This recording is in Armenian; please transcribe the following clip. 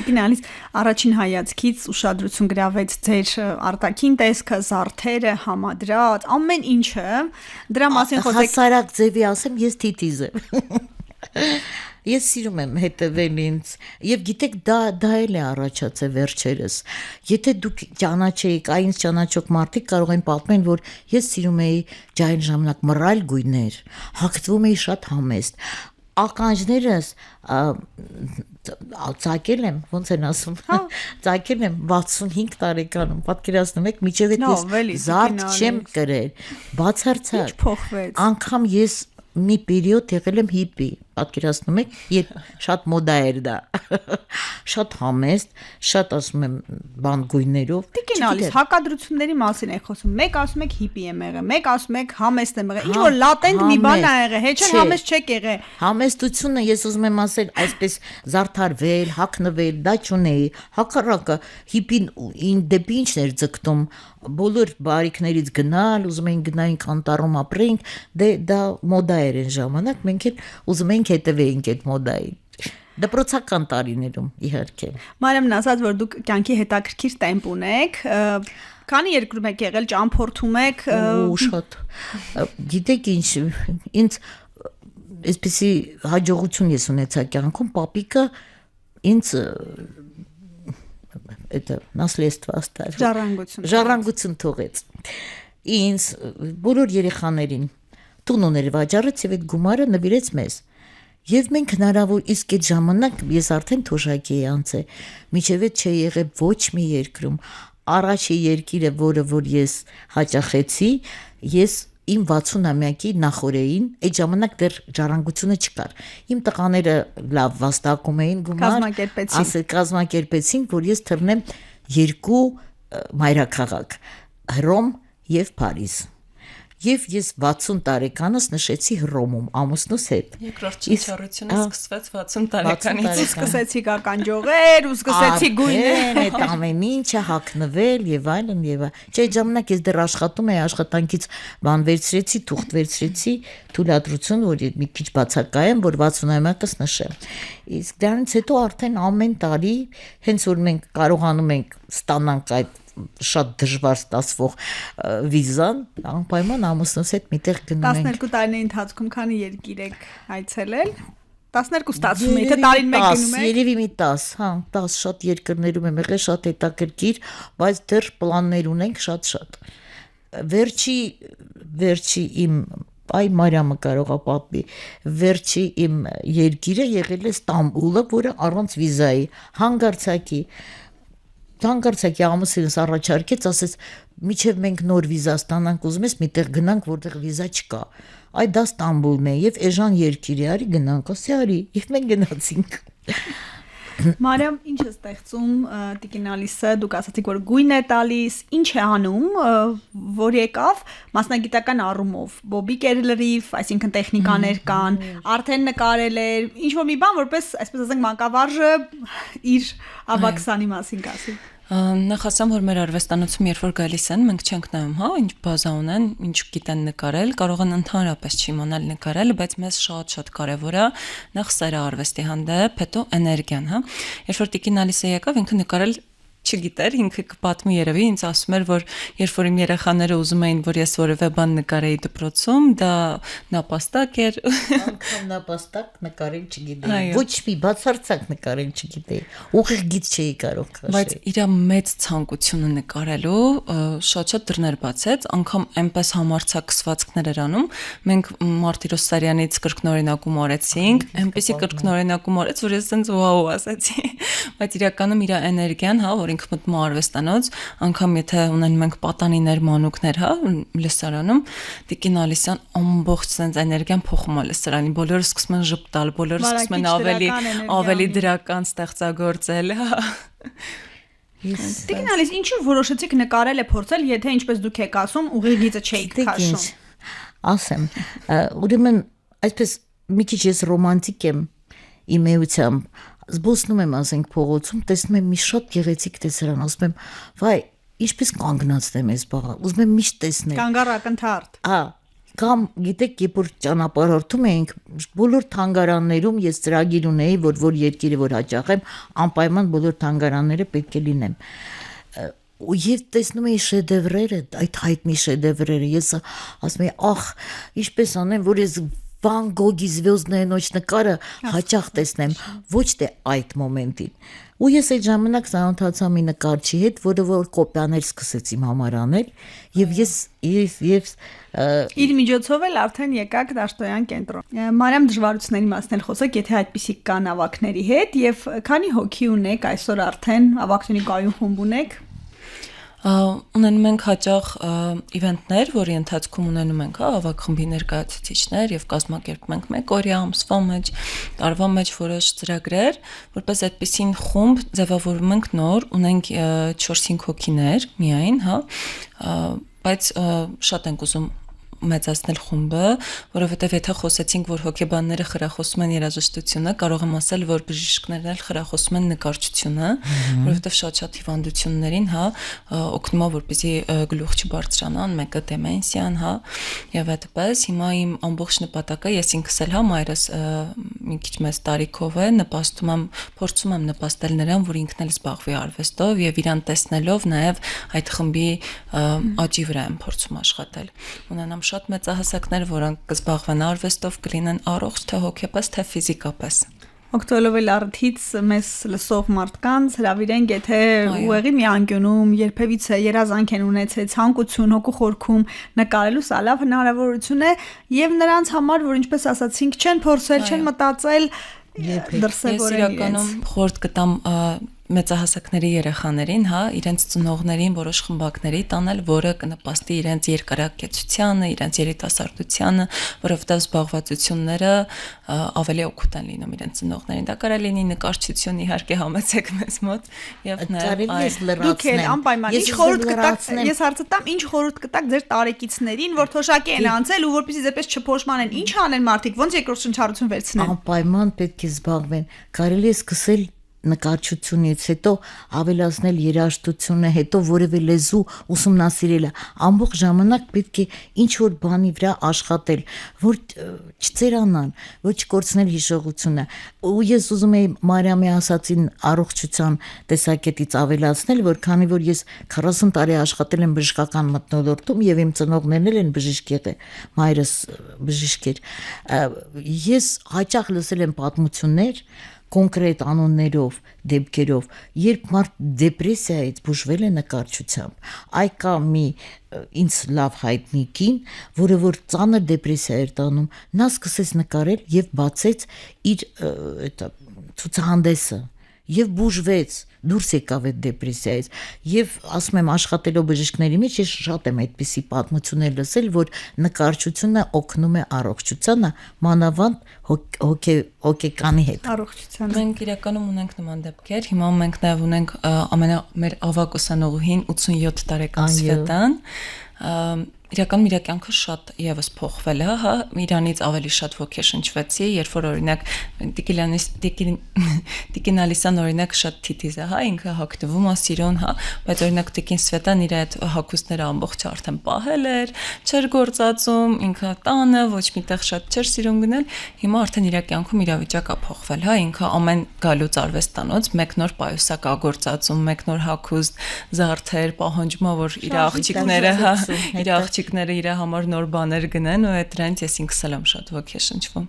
Տիկին Ալիս, առաջին հայացքից ուշադրություն գրավեց ձեր արտաքին տեսքը, զարդերը, համադրած, ամեն ինչը, դրա մասին խոսեք։ Հասարակ ձևի ասեմ, ես թիթիզ եմ։ Ես սիրում եմ հետևել ինձ եւ գիտեք դա էլ է առաջացել վերջերս եթե դուք ճանաչեիք այնց ճանաչող մարդիկ կարող են պատմեն որ ես սիրում էի ջահել ժամանակ մռայլ գույներ հագնվում էի շատ համեստ ականջներս ծակել եմ ոնց են ասում ծակել եմ 65 տարեկանում պատկերացնում եք միջև էս զարդ չեմ կրել բացարձակ անգամ ես մի պերիոդ եղել եմ հիպի պատկերացնում եք երբ շատ մոդա էր դա շատ համեստ շատ ասում եմ բան գույներով Տիկին Ալիս հակադրությունների մասին է խոսում մեկ ասում եք հիպի եմ եղել մեկ ասում եք համեստ եմ եղել ինչ որ լատենտ մի բան ա եղել հեչ էլ համեստ չեք եղել համեստությունը ես ուզում եմ ասել այսպես զարդարվել հագնվել դա չունեի հակառակը հիպին դեպի ինչն էր ձգտում բոլոր բարիքներից գնալ ուզում էին գնայինք անտառում ապրեինք դա մոդա էր այն ժամանակ մենք էլ ուզում էինք հետևեինք այդ մոդային դպրոցական տարիներում իհարկե Մարիամն ասաց որ դուք կյանքի հետաքրքիր տեմպ ունեք քանի երկրում եք եղել ճամփորդում եք շատ գիտեք ինչ ինձ այսպեսի հաջողություն ես ունեցա կյանքում պապիկը ինձ это наследство оставил ժառանգություն թողեց ինձ բոլոր երեխաներին տուն ուներ վաճառեց եւ այդ գումարը նվիրեց մեզ եւ մենք հնարավոր իսկ այդ ժամանակ ես արդեն թոշակի էի անցել միջև այդ չի եղել ոչ մի երկրում առաջի երկիրը որը որ ես հաճախեցի ես իմ 60-ամյակի նախորեին այդ ժամանակ դեռ ժառանգությունը չկար իմ տղաները լավ վաստակում էին գումար կազմակերպեցին որ ես թռնեմ երկու մայրաքաղաք Հռոմ եւ Փարիզ Եվ ես 60 տարեկանս նշեցի Հռոմում ամուսնուս հետ Երկրորդ ճանաչությունը սկսվեց 60 տարեկանից Սկսեցիք ականջողեր ու սկսեցիք գույներ այդ ամեն ինչը հագնվել եւ այլն եւ չէ ժամանակ ես դեռ աշխատում էի աշխատանքից բան վերցրեցի թուղթ վերցրեցի թույլատրություն որ մի քիչ բացակայեմ որ 60-ամյակս նշեմ իսկ դրանից հետո արդեն ամեն տարի հենց որ մենք կարողանում ենք ստանանք այդ շատ դժվար ստացվող վիզան անպայման ամուսնուս հետ միտեղ գնում ենք 12 տարիների ընթացքում քանի երկիր եք այցելել 12 ստացվում է, թե տարին մեկ գնում եք։ Երևի մի 10, հա, 10 շատ երկրներում եմ եղել, շատ հետաքրքիր, բայց դեռ պլաններ ունենք շատ։ Վերջի իմ այ Մարիամը կարող է պատմի, վերջի իմ երկիրը եղել է Ստամբուլը, որը առանց վիզայի, հանկարծակի ամուսինս առաջարկեց, ասեց, միջև մենք նոր վիզա ստանանք, ուզում ես միտեղ գնանք, որտեղ վիզա չկա։ Այ դա Ստամբուլն է եւ էժան երկիրի արի գնանք, ասի արի, եւ մենք գնացինք։ Մարիամ, ինչ է ստեղծում Տիկին Ալիսը, դուք ասացիք, որ գույն է տալիս, ինչ է անում, որ եկավ մասնագիտական առումով, բոբիկ լրիվ, այսինքն տեխնիկաներ կան, արդեն նկարել էր, ինչ որ մի բան, որպես, այսպես ասենք, մանկավարժը իր ավագսանի մասին կասի։ Նախ ասեմ, որ մեր արվեստանոցում երբ որ գալիս են, մենք չենք նայում, հա, ինչ բազա ունեն, ինչ գիտեն նկարել, կարող են ընդհանրապես չիմանալ նկարել, բայց մեզ շատ կարևոր է նախ սերը արվեստի հանդեպ, հետո էներգիան, հա։ Երբ որ Տիկին Ալիսը եկավ, ինքը նկարել չգիտեր, ինքը կպատմի երևի ինձ ասում էր, որ երբ որ իմ երեխաները ուզում էին, որ ես որևէ բան նկարեի դպրոցում, դա նապաստակ էր։ Անգամ նապաստակ նկարել չգիտեի։ Ոչ մի բացարձակ նկարել չգիտեի։ Ուղիղ գիծ չէի կարող քաշել։ Բայց իր մեծ ցանկությունը նկարելու շատ դռներ բացեց, անգամ այնպես համարձակսվածքներ էր անում։ Մենք Մարտիրոս Սարյանից կրկնօրինակում արեցինք, այնպեսի կրկնօրինակում արեց, որ ես ասենց վաու ասացի։ Բայց իրականում իր էներգիան, հա, որ ինքը մտնում արվեստանոց, անգամ եթե ունեն մենք պատանիներ, մանուկներ, հա, լսարանում, Տիկին Ալիսյան ամբողջ sense էներգիան փոխում է լսարանի, բոլորը սկսում են ժպտալ, բոլորը սկսում են ավելի դրական ստեղծագործել, հա։ Տիկին Ալիս, ինչու որոշեցիք նկարել է փորձել, եթե ինչպես դուք եք ասում, ուղիղ գիծը չէիք քաշում։ Ասեմ, ուրեմն այսպես մի քիչ ես ռոմանտիկ եմ իմ էությամբ զբոսնում եմ ասենք փողոցում, տեսնում եմ մի շատ գեղեցիկ տեսարան, ասում եմ, վայ, ինչպես կանգնացնեմ այս բաղը, ուզում եմ միշտ տեսնել։ Կանգառ ակնթարթ։ Հա, Կամ գիտեք, երբ որ ճանապարհորդում էինք, բոլոր թանգարաններում ես ծրագիր ունեի, որ երկիրը որ հաճախեմ, անպայման բոլոր թանգարանները պետք է լինեմ։ Եվ տեսնում էի շեդևրերը, այդ հայտնի շեդևրերը, ես ասում էի, ախ, ինչպես անեմ, որ ես Վան Գոգի «Звёздная ночь» նկարը հաճախ տեսնեմ, ոչ թե այդ մոմենտին։ Ու ես այդ ժամանակ ծանոթացա մի նկարչի հետ, որը որ կոպիաներ սկսեց իմ համար անել, եւ ես իր միջոցով էլ արդեն եկաք Դաշտոյան կենտրոն։ Մարիամ, դժվարությունների մասն էլ խոսեք, եթե այդպիսի կան ավագների հետ, եւ քանի հոգի ունեք այսօր արդեն ավագների կայուն խումբ ունեք։ Ունենում ենք հաճախ իվենտներ, որի ընթացքում ունենում ենք ավագ խմբի ներկայացուցիչներ եւ կազմակերպում ենք մեկ օրյա, ամսվա մեջ, տարվա մեջ որոշ ծրագրեր, որպես այդպիսին խումբ ձևավորում ենք նոր, ունենք 4-5 հոգիներ միայն, բայց շատ ենք ուզում մեծացնել խումբը, որովհետև եթե խոսեցինք, որ հոգեբանները խրախոսում են երաժշտությունը, կարող եմ ասել, որ բժիշկներն էլ խրախոսում են նկարչությունը, որովհետև շատ հիվանդություններին, օգնում է, որպեսզի գլուխ չբարձրանան, մեկը դեմենսիան, եւ այդպես հիմա իմ ամբողջ նպատակը, ես ինքս էլ մայրս մի քիչ մեծ տարիքով է, փորձում եմ նպաստել նրան, որ ինքն էլ զբաղվի արվեստով եւ իրան տեսնելով նաեւ այդ խմբի աճի վրա եմ փորձում աշխատել։ Ունենամ շատ մեծահասակներ, որոնք կզբաղվեն արվեստով, կլինեն առողջ թե հոգեպես, թե ֆիզիկապես։ Օգտվելով էլ առիթից մեզ լսող մարդկանց հրավիրենք, եթե ուղեղի մի անկյունում երբևիցե երազանք են ունեցել, ցանկություն, հոգու խորքում նկարելու, սա լավ հնարավորություն է եւ նրանց համար, որ ինչպես ասացինք, չեն փորձել, չեն մտածել դրսևորել իրենց։ Ես իրականում խորհուրդ կտամ մեծահասակների երեխաներին, իրենց ծնողներին որոշ խմբակների տանել, որը կնպաստի իրենց երկարակեցությանը, իրենց երիտասարդությանը, որովհետև զբաղվածությունները ավելի օգուտ են լինում իրենց ծնողներին։ Դա կարող է լինի նկարչություն, իհարկե համեցեք մեզ մոտ եւ նաեւ դուք էլ անպայման ինչ խորհուրդ կտաք, ես հարցը տամ, ինչ խորհուրդ կտաք ձեր տարեկիցներին, որ թոշակի են անցել ու որպեսզի ձեպես չփոշմանեն, ինչ անեն մարդիկ, ոնց երկրորդ շնչառություն վերցնեն։ Անպայման պետք է զբաղվեն, կարելի է սկսել նկարչությունից, հետո ավելացնել երաժշտությունը, հետո որևէ լեզու ուսումնասիրելը, ամբողջ ժամանակ պետք է ինչ որ բանի վրա աշխատել, որ չծերանան, որ չկորցնել հիշողությունը։ Ու ես ուզում եի Մարիամի ասածին առողջության տեսակետից ավելացնել, որ քանի որ ես 40 տարի աշխատել եմ բժշկական մթնոլորտում եւ իմ ծնողներն էլ են բժիշկ եղել, մայրս բժիշկ էր, ես հաճախ լսել եմ պատմություններ կոնկրետ անուններով, դեպքերով, երբ մարդ դեպրեսիայից բուժվել է նկարչությամբ։ Այ կա մի ինձ լավ հայտնի կին, որը որ ծանր դեպրեսիա էր տանում, նա սկսեց նկարել եւ բացեց իր ցուցահանդեսը եւ բուժվեց, դուրս եկավ այդ դեպրեսիայից։ Եվ ասում եմ, աշխատելով բժիշկների մեջ ես շատ եմ այդպիսի պատմություններ լսել, որ նկարչությունը օգնում է առողջությանը, մանավանդ հոգեկանի հետ։ Առողջությանը։ Մենք իրականում ունենք նման դեպքեր, հիմա մենք նաև ունենք մեր ավագ ուսանողուհին 87 տարեկան Սվետան, իրականում իր կյանքը շատ եւս փոխվել է, իրանից ավելի շատ ոգեշնչվեցի, երբ որ օրինակ Տիկին Ալիսան օրինակ շատ թիթիզ է, ինքը հագնվում է սիրուն, բայց օրինակ Տիկին Սվետան իր այդ հագուստները ամբողջ արդեն պահել էր, չէր գործածում, ինքը տանը ոչ միտեղ շատ չէր սիրուն գնել, հիմա արդեն իր կյանքում իրավիճակը փոխվել, ինքը ամեն գալուց արվեստանոց մեկ նոր պայուսակ է գործածում, մեկ նոր հագուստ, զարդեր, պահանջում է, որ իր աղջիկները իր համար նոր բաներ գնեն ու այդ դրանից ես ինքս էլ եմ շատ ոգեշնչվում։